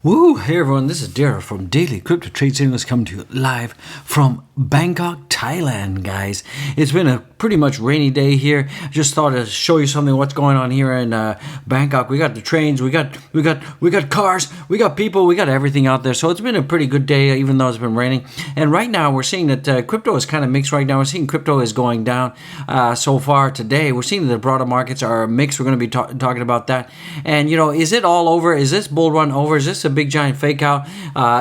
Woo! Hey everyone, this is Daryl from Daily Crypto Trade Signals coming to you live from Bangkok, Thailand, guys. It's been a pretty much rainy day here. Just thought to show you something what's going on here in Bangkok. We got the trains, we got cars, we got people, we got everything out there. So it's been a pretty good day, even though it's been raining. And right now we're seeing that crypto is kind of mixed right now. We're seeing crypto is going down so far today. We're seeing that the broader markets are mixed. We're going to be talking about that. And is it all over? Is this bull run over? Is this a big giant fake out?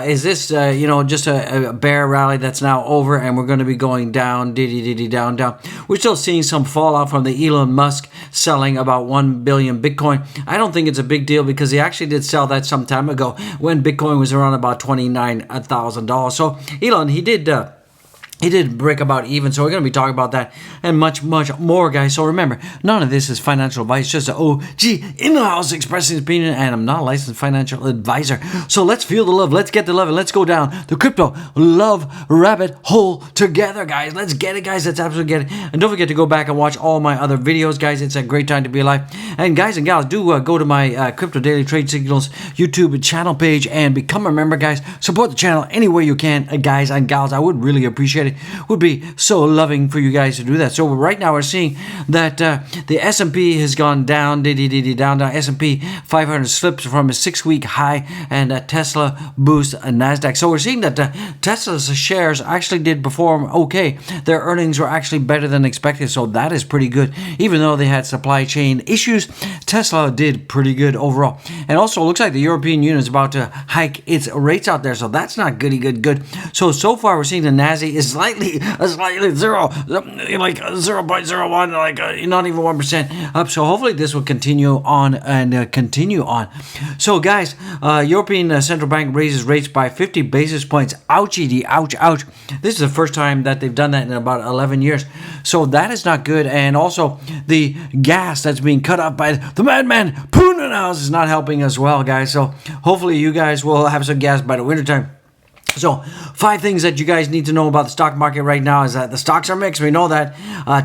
Is this just a bear rally that's now over and we're going to be going down, down? We're still seeing some fallout from the Elon Musk selling about 1 billion Bitcoin. I don't think it's a big deal because he actually did sell that some time ago when Bitcoin was around about $29,000. So Elon, he did break about even, so we're going to be talking about that and much, much more, guys. So remember, none of this is financial advice, just an OG in-house expressing his opinion, and I'm not a licensed financial advisor. So let's feel the love, let's get the love, and let's go down the crypto love rabbit hole together, guys. Let's get it, guys. Let's absolutely get it. And don't forget to go back and watch all my other videos, guys. It's a great time to be alive. And guys and gals, do go to my Crypto Daily Trade Signals YouTube channel page and become a member, guys. Support the channel any way you can, guys and gals. I would really appreciate it. Would be so loving for you guys to do that. So right now we're seeing that the S&P has gone down, down. S&P 500 slips from a 6-week high, and Tesla boosts Nasdaq. So we're seeing that Tesla's shares actually did perform okay. Their earnings were actually better than expected, so that is pretty good. Even though they had supply chain issues, Tesla did pretty good overall. And also, it looks like the European Union is about to hike its rates out there, so that's not good. So far we're seeing the Nasdaq is slightly zero, like 0.01, like not even 1% up. So hopefully this will continue on and continue on. So guys, European Central Bank raises rates by 50 basis points. Ouchie, ouch. This is the first time that they've done that in about 11 years. So that is not good. And also the gas that's being cut up by the madman Putin House is not helping as well, guys. So hopefully you guys will have some gas by the wintertime. So 5 things that you guys need to know about the stock market right now is that the stocks are mixed. We know that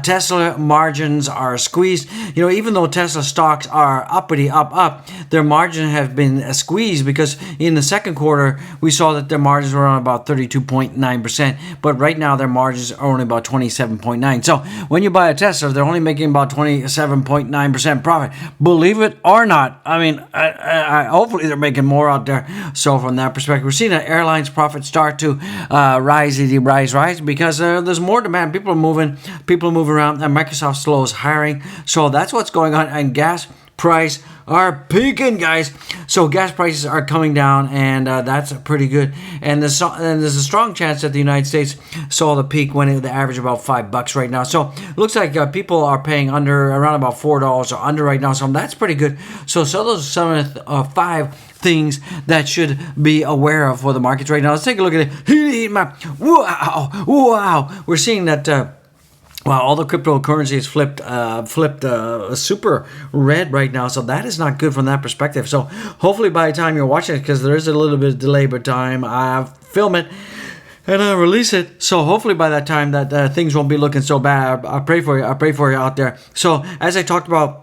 Tesla margins are squeezed. Even though Tesla stocks are uppity, up, their margins have been squeezed because in the second quarter, we saw that their margins were on about 32.9%. But right now, their margins are only about 27.9%. So when you buy a Tesla, they're only making about 27.9% profit. Believe it or not. I mean, hopefully they're making more out there. So from that perspective, we're seeing that airlines profits start to rise because there's more demand. People are moving around, and Microsoft slows hiring. So that's what's going on. And gas price are peaking, guys. So gas prices are coming down, and that's pretty good. And there's a strong chance that the United States saw the peak when the average about $5 right now. So it looks like people are paying around about $4 or under right now. So that's pretty good. So those are some of the 5 things that should be aware of for the markets right now. Let's take a look at it. Heat map. Wow. We're seeing that all the cryptocurrencies flipped super red right now. So that is not good from that perspective. So hopefully by the time you're watching it, because there is a little bit of delay by time I film it and I release it, so hopefully by that time that things won't be looking so bad. I pray for you out there. So as I talked about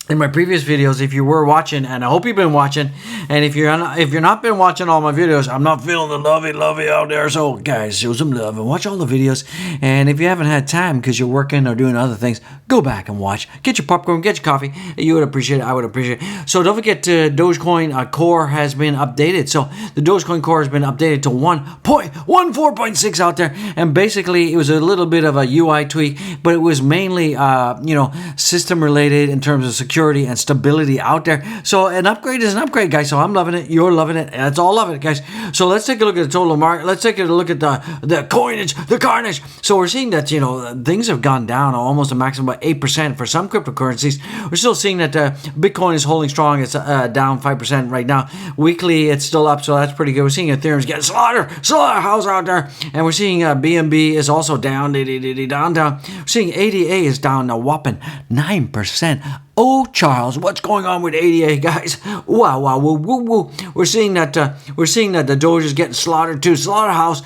in my previous videos, if you were watching, and I hope you've been watching, and if you're not been watching all my videos, I'm not feeling the lovey out there. So guys, show some love and watch all the videos. And if you haven't had time because you're working or doing other things, go back and watch. Get your popcorn, get your coffee. You would appreciate it. I would appreciate it. So don't forget, Dogecoin core has been updated. So the Dogecoin core has been updated to 1.14.6 out there, and basically it was a little bit of a UI tweak, but it was mainly system related in terms of security and stability out there. So an upgrade is an upgrade, guys. So I'm loving it. You're loving it. That's all loving it, guys. So let's take a look at the total market. Let's take a look at the coinage, the carnage. So we're seeing that things have gone down almost a maximum of 8% for some cryptocurrencies. We're still seeing that Bitcoin is holding strong. It's down 5% right now. Weekly, it's still up, so that's pretty good. We're seeing Ethereum's getting slaughterhouse out there, and we're seeing BNB is also down. We're seeing ADA is down a whopping 9%. Oh, Charles, what's going on with ADA, guys? Wow, wow, woo, woo, woo. We're seeing that the Doge is getting slaughtered too. Slaughterhouse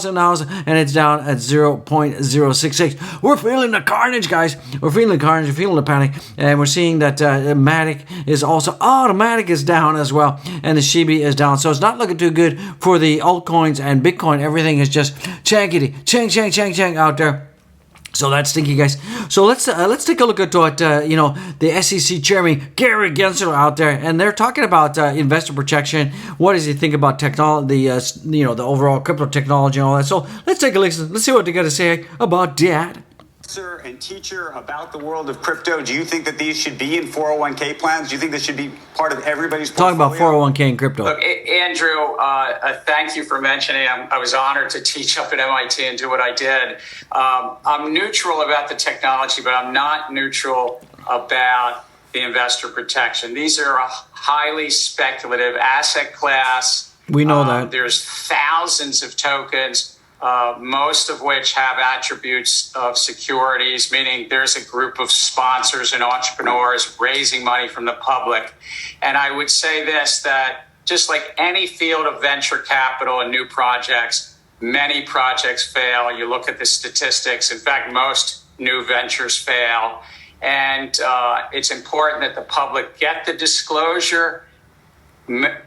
in the house, and it's down at 0.066. We're feeling the carnage, guys. We're feeling the carnage. We're feeling the panic, and we're seeing that Matic is also the Matic is down as well, and the SHIBA is down. So it's not looking too good for the altcoins and Bitcoin. Everything is just chang out there. So that's stinky, guys. So let's take a look at what the SEC chairman Gary Gensler out there, and they're talking about investor protection. What does he think about technology? The overall crypto technology and all that. So let's take a listen. Let's see what they got to say about that. And teacher about the world of crypto. Do you think that these should be in 401k plans? Do you think this should be part of everybody's portfolio? Talking about 401k and crypto. Look, Andrew, thank you for mentioning. I was honored to teach up at MIT and do what I did. I'm neutral about the technology, but I'm not neutral about the investor protection. These are a highly speculative asset class. We know that. There's thousands of tokens. Most of which have attributes of securities, meaning there's a group of sponsors and entrepreneurs raising money from the public. And I would say this, that just like any field of venture capital and new projects, many projects fail. You look at the statistics. In fact, most new ventures fail. And it's important that the public get the disclosure,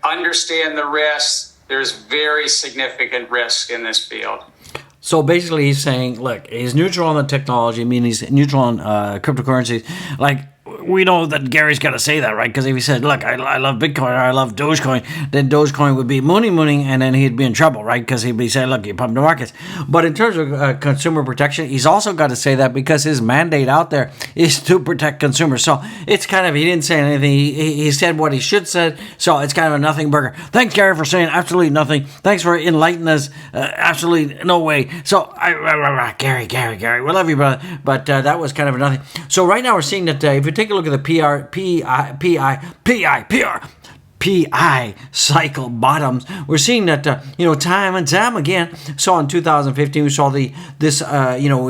understand the risks. There's very significant risk in this field. So basically he's saying, look, he's neutral on the technology, meaning he's neutral on cryptocurrencies. Like, we know that Gary's got to say that, right? Because if he said, look, I love Bitcoin or I love Dogecoin, then Dogecoin would be money, and then he'd be in trouble, right? Because he'd be saying, look, you pump the markets. But in terms of consumer protection, he's also got to say that because his mandate out there is to protect consumers. So it's kind of, he didn't say anything. He said what he should said. So it's kind of a nothing burger. Thanks, Gary, for saying absolutely nothing. Thanks for enlightening us. Absolutely no way. So, Gary, we love you, brother. But that was kind of a nothing. So right now we're seeing that if you take a look at the PI cycle bottoms, we're seeing that time and time again. So in 2015 we saw we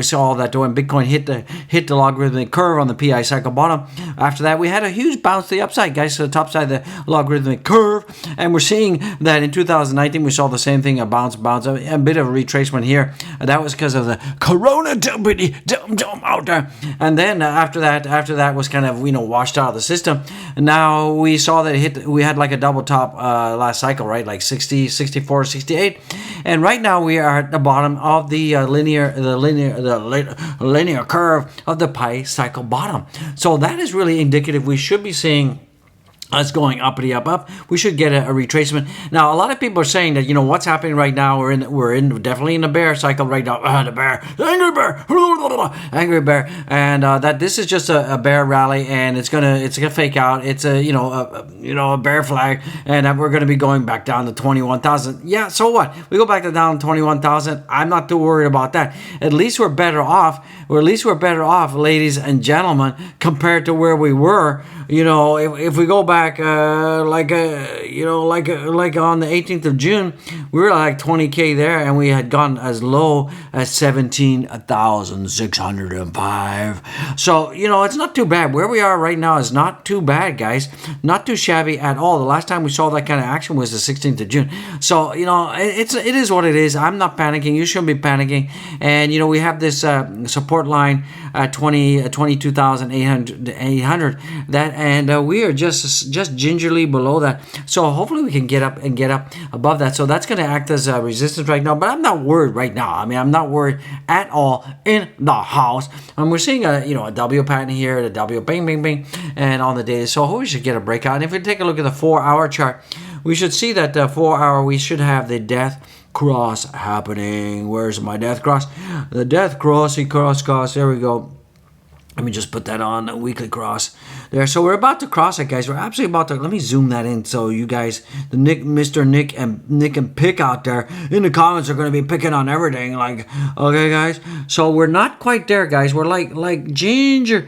saw that when Bitcoin hit the logarithmic curve on the PI cycle bottom. After that we had a huge bounce to the upside, guys, to the top side of the logarithmic curve, and we're seeing that in 2019 we saw the same thing, a bounce, a bit of a retracement here. That was because of the Corona dump out there, and then after that was kind of washed out of the system. And now we saw that we had like a double top last cycle, right? Like 60, 64, 68. And right now we are at the bottom of the linear curve of the pi cycle bottom. So that is really indicative. We should be seeing us going uppity up. We should get a retracement. Now, a lot of people are saying that what's happening right now. We're in definitely in the bear cycle right now. The angry bear, and that this is just a bear rally, and it's gonna fake out. It's a bear flag, and that we're gonna be going back down to 21,000. Yeah, so what? We go back to down 21,000. I'm not too worried about that. At least we're better off. Ladies and gentlemen, compared to where we were. If we go back like on the 18th of June, we were like 20K there, and we had gone as low as 17,605. So it's not too bad. Where we are right now is not too bad, guys. Not too shabby at all. The last time we saw that kind of action was the 16th of June. So it is what it is. I'm not panicking. You shouldn't be panicking. And we have this support line at 22,800. That, and we are just gingerly below that. So hopefully we can get up above that. So that's going to act as a resistance right now. But I'm not worried right now. I mean, I'm not worried at all in the house. And we're seeing a W pattern here, the W bing, and on the day. So hopefully we should get a breakout. And if we take a look at the 4-hour chart, we should see that the 4-hour, we should have the death cross happening. Where's my death cross? The death cross. There we go. Let me just put that on, a weekly cross there. So we're about to cross it, guys. We're absolutely about to. Let me zoom that in so you guys, Mr. Nick and Pick out there in the comments are going to be picking on everything. Like, okay, guys. So we're not quite there, guys. We're like gingerly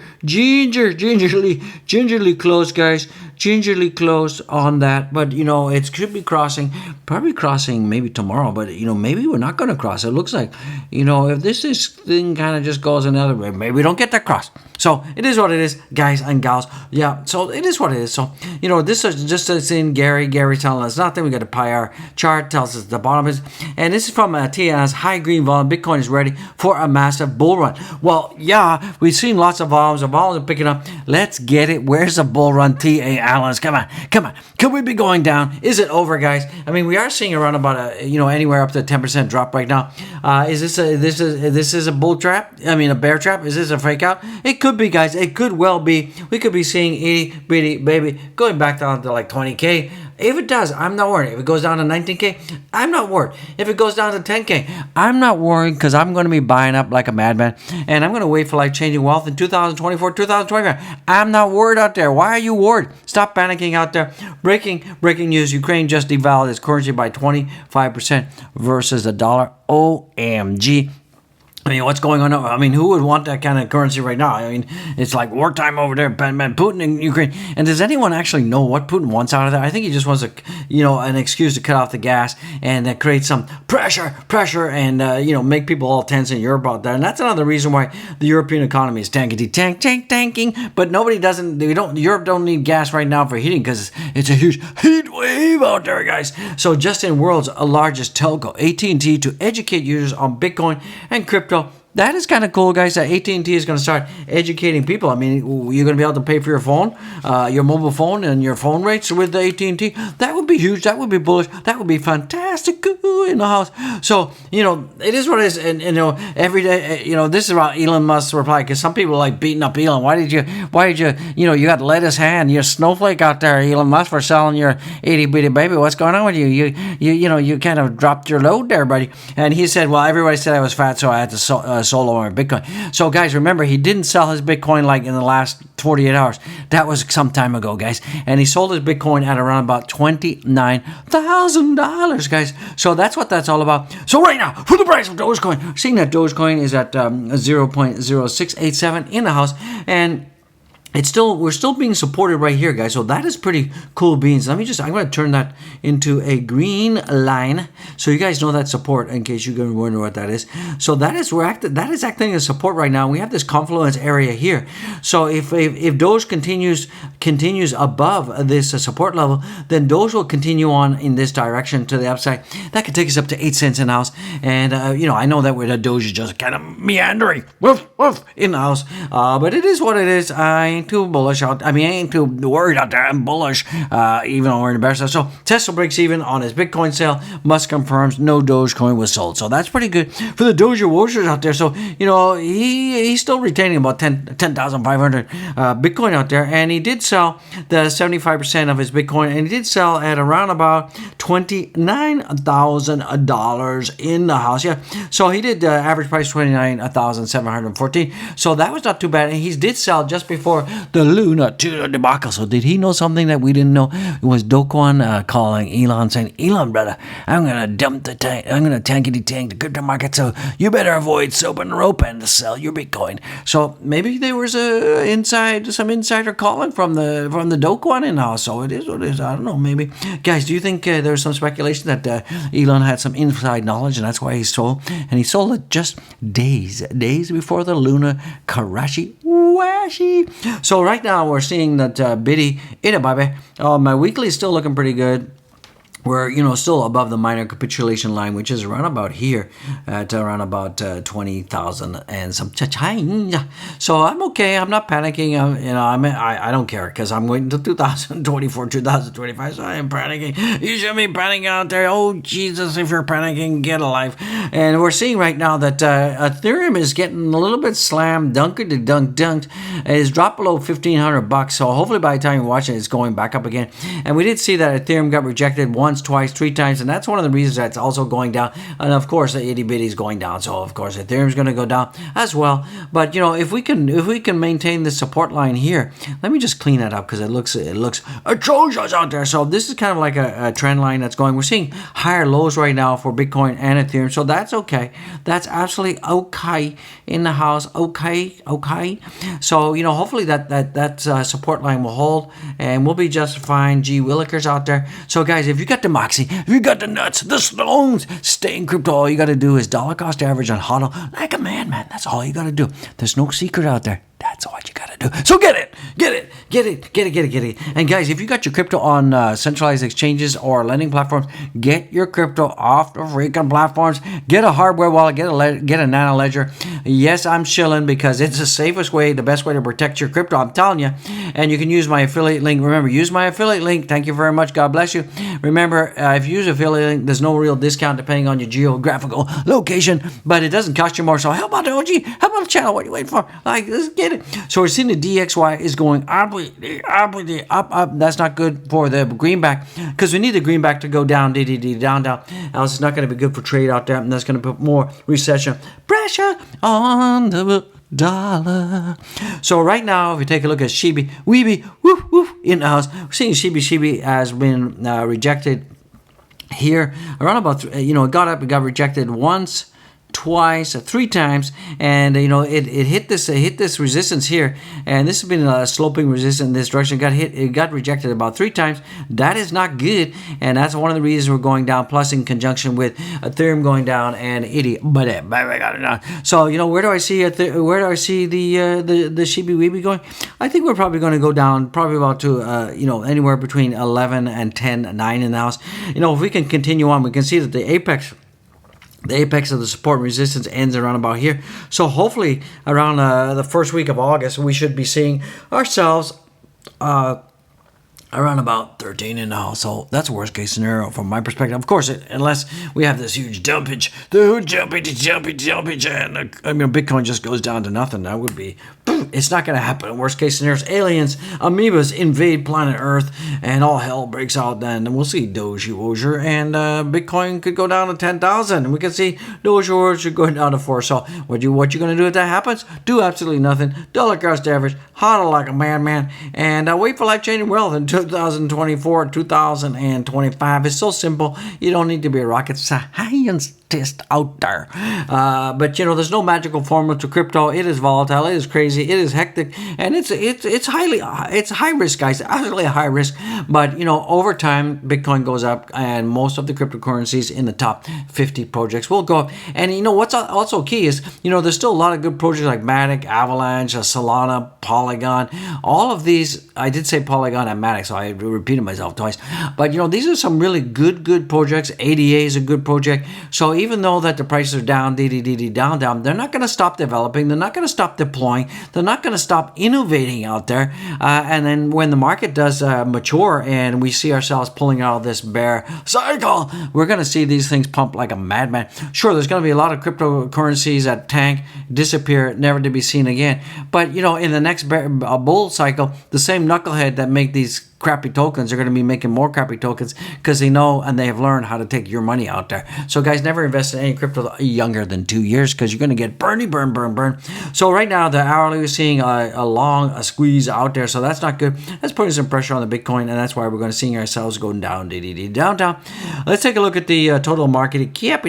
close, guys. gingerly close on that, but it could be probably crossing maybe tomorrow, but maybe we're not going to cross. It looks like if this thing kind of just goes another way, maybe we don't get that cross. So it is what it is, guys and gals. Yeah, so it is what it is. So this is just as in Gary telling us nothing. We got a PIR chart tells us the bottom is, and this is from TNS high green volume. Bitcoin is ready for a massive bull run. Well, yeah, we've seen lots of volumes. The volumes are picking up. Let's get it. Where's the bull run, TA Allen's? Come on. Could we be going down? Is it over, guys? I mean, we are seeing around about anywhere up to a 10% drop right now. Is this a bull trap? I mean, a bear trap? Is this a fake out? It could be, guys. It could well be. We could be seeing itty bitty baby going back down to like 20K. If it does, I'm not worried. If it goes down to 19K, I'm not worried. If it goes down to 10K, I'm not worried because I'm going to be buying up like a madman. And I'm going to wait for life-changing wealth in 2024, 2025. I'm not worried out there. Why are you worried? Stop panicking out there. Breaking news. Ukraine just devalued its currency by 25% versus the dollar. OMG. I mean, what's going on? I mean, who would want that kind of currency right now? I mean, it's like wartime over there, Putin in Ukraine. And does anyone actually know what Putin wants out of that? I think he just wants an excuse to cut off the gas and create some pressure, and make people all tense in Europe about that. And that's another reason why the European economy is tanking. But Europe don't need gas right now for heating because it's a huge heat wave out there, guys. So just in world's largest telco, AT&T, to educate users on Bitcoin and crypto. That is kind of cool, guys. That AT&T is going to start educating people. I mean, you're going to be able to pay for your phone, your mobile phone, and your phone rates with the AT&T. That would be huge. That would be bullish. That would be fantastic in the house. So, it is what it is. And, every day, this is about Elon Musk's reply, because some people are like beating up Elon. Why did you, you got lettuce hand, you're a snowflake out there, Elon Musk, for selling your itty bitty baby. What's going on with you? You kind of dropped your load there, buddy. And he said, well, everybody said I was fat, so I had to solo my Bitcoin. So, guys, remember, he didn't sell his Bitcoin like in the last 48 hours. That was some time ago, guys. And he sold his Bitcoin at around about $29,000, guys. So that's what that's all about. So right now, for the price of Dogecoin, seeing that Dogecoin is at 0.0687 in the house, and we're still being supported right here, guys. So that is pretty cool beans. I'm going to turn that into a green line so you guys know that support, in case you're going to wonder what that is. So that is acting as support right now. We have this confluence area here. So if Doge continues above this support level, then Doge will continue on in this direction to the upside. That could take us up to 8 cents in the house. And I know that the Doge is just kind of meandering in the house, but it is what it is. I ain't too bullish out. I ain't too worried out there. I'm bullish, even though we're in the bear side. So Tesla breaks even on his Bitcoin sale. Musk confirms no Dogecoin was sold. So that's pretty good for the Doge watchers out there. So he's still retaining about 10,500 Bitcoin out there, and he did sell the 75% of his Bitcoin, and he did sell at around about $29,000 in the house. Yeah, so he did average price $29,714. So that was not too bad, and he did sell just before the Luna debacle. So did he know something that we didn't know? It was Dogecoin calling Elon, saying, Elon, brother, I'm going to dump the tank. I'm going to tankety tank the crypto market, so you better avoid soap and rope and sell your Bitcoin. So maybe there was some insider calling from the Dogecoin in house. So it is what it is. I don't know. Maybe, guys, do you think there's some speculation that Elon had some inside knowledge and that's why he sold? And he sold it just days before the Luna Karashi Washi. So right now we're seeing that Bitty in a baby. My weekly is still looking pretty good. We're, still above the minor capitulation line, which is around about here at around about 20,000 and some cha-ching. So I'm okay. I'm not panicking. I don't care because I'm waiting until 2024, 2025. So I am panicking. You should be panicking out there. Oh, Jesus, if you're panicking, get a life. And we're seeing right now that Ethereum is getting a little bit slammed, dunked. It's dropped below $1,500. So hopefully by the time you watch it, it's going back up again. And we did see that Ethereum got rejected once once, twice, 3 times, and that's one of the reasons that's also going down. And of course, the itty bitty is going down. So of course, Ethereum's going to go down as well. But if we can maintain the support line here, let me just clean that up because it looks atrocious out there. So this is kind of like a trend line that's going. We're seeing higher lows right now for Bitcoin and Ethereum, so that's okay. That's absolutely okay in the house. Okay. So hopefully that support line will hold, and we'll be just fine. Gee willikers out there. So guys, if you got the moxie, if you got the nuts, the stones, stay in crypto. All you got to do is dollar cost average on HODL like a man. That's all you got to do. There's no secret out there. That's what you got to do. So get it. And guys, if you got your crypto on centralized exchanges or lending platforms, get your crypto off the freaking platforms. Get a hardware wallet. Get a nano ledger. Yes, I'm shilling because it's the safest way, the best way to protect your crypto. I'm telling you. And you can use my affiliate link. Remember, use my affiliate link. Thank you very much. God bless you. Remember, if you use affiliate link, there's no real discount depending on your geographical location, but it doesn't cost you more. So how about the OG? How about the channel? What are you waiting for? Let's get it. So we're seeing the DXY is going up. That's not good for the greenback because we need the greenback to go down, down. Else it's not going to be good for trade out there, and that's going to put more recession pressure on the dollar. So right now, if you take a look at SHIBI, in the house, we're seeing SHIBI has been rejected here around about, it got up, it got rejected once, twice, 3 times, and it hit this resistance here, and this has been a sloping resistance in this direction. It got rejected about 3 times. That is not good, and that's one of the reasons we're going down. Plus, in conjunction with Ethereum going down and so where do I see the SHIBI going? I think we're probably going to go down probably about to anywhere between 11 and 10, 9 in the house. If we can continue on, we can see that the apex of the support and resistance ends around about here. So hopefully around the first week of August, we should be seeing ourselves around about 13 and a half. So that's a worst case scenario from my perspective. Of course, unless we have this huge dumpage, and Bitcoin just goes down to nothing. That would be, it's not going to happen. Worst case scenarios, aliens, amoebas invade planet Earth, and all hell breaks out then. And we'll see Doge, and Bitcoin could go down to 10,000. And we can see Doge going down to 4. So what you going to do if that happens? Do absolutely nothing. Dollar cost average, hodl like a madman, and wait for life-changing wealth in 2024, 2025. It's so simple. You don't need to be a rocket scientist out there. But there's no magical formula to crypto. It is volatile. It is crazy. It is hectic, and it's high risk, guys. Absolutely high risk. But over time, Bitcoin goes up, and most of the cryptocurrencies in the top 50 projects will go up. And what's also key is there's still a lot of good projects like Matic, Avalanche, Solana, Polygon. All of these, I did say Polygon and Matic, so I repeated myself twice. But these are some really good projects. ADA is a good project. So even though that the prices are down, down, they're not going to stop developing. They're not going to stop deploying. They're not going to stop innovating out there. And then when the market does mature and we see ourselves pulling out of this bear cycle, we're going to see these things pump like a madman. Sure, there's going to be a lot of cryptocurrencies that tank, disappear, never to be seen again. But in the next bull cycle, the same knucklehead that make these crappy tokens are going to be making more crappy tokens because they know and they have learned how to take your money out there. So guys, never invest in any crypto younger than 2 years because you're going to get burn. So right now the hourly we're seeing a squeeze out there, so that's not good. That's putting some pressure on the Bitcoin, and that's why we're going to see ourselves going down. Let's take a look at the total market cap.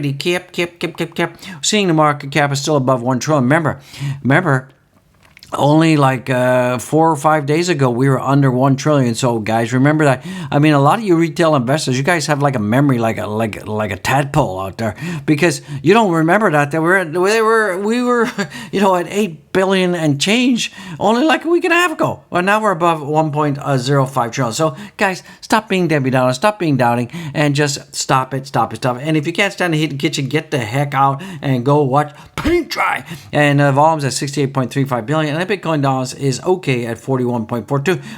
Seeing the market cap is still above 1 trillion. Remember, only like 4 or 5 days ago, we were under 1 trillion. So, guys, remember that. I mean, a lot of you retail investors, you guys have like a memory, like a tadpole out there, because you don't remember that we were at 8 billion and change only like a week and a half ago. Well, now we're above 1.05 trillion. So, guys, stop being Debbie Downer, stop being doubting, and just stop it. And if you can't stand the heat in the kitchen, get the heck out and go watch paint dry. And volume's at 68.35 billion. And the Bitcoin dollars is okay at 41.42.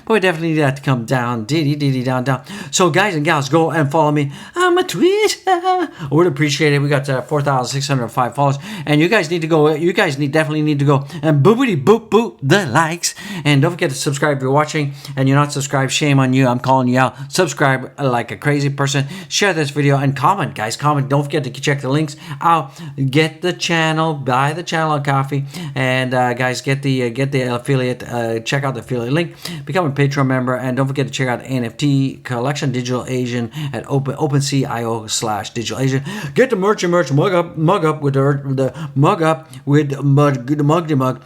But we definitely need that to come down. Down. So, guys and gals, go and follow me on my Twitter. I would appreciate it. We got 4,605 followers. And you guys need to go. Definitely need to go and boopity boop boop the likes. And don't forget to subscribe if you're watching and you're not subscribed. Shame on you. I'm calling you out. Subscribe like a crazy person. Share this video and comment, guys. Comment. Don't forget to check the links out. Get the channel. Buy the channel a coffee. And guys, get the affiliate. Check out the affiliate link. Become a Patreon member. And don't forget to check out NFT collection Digital Asian at OpenSea.io/Digital Asian. Get the merch. Mug up with the mug up with the mug.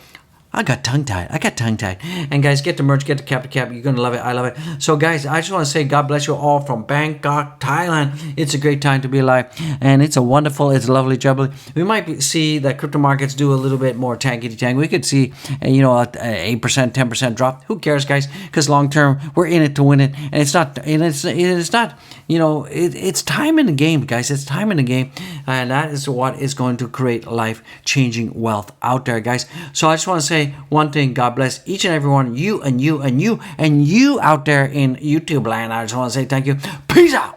I got tongue tied. And guys, get the merch, get the cap to cap. You're going to love it. I love it. So guys, I just want to say God bless you all from Bangkok, Thailand. It's a great time to be alive. And it's it's lovely jubbly. We might see that crypto markets do a little bit more tanky-tank. We could see, a 8%, 10% drop. Who cares, guys? Because long term, we're in it to win it. And it's not, it's time in the game, guys. It's time in the game. And that is what is going to create life-changing wealth out there, guys. So I just want to say one thing. God bless each and every one, you and you and you and you out there in YouTube land. I just want to say thank you. Peace out.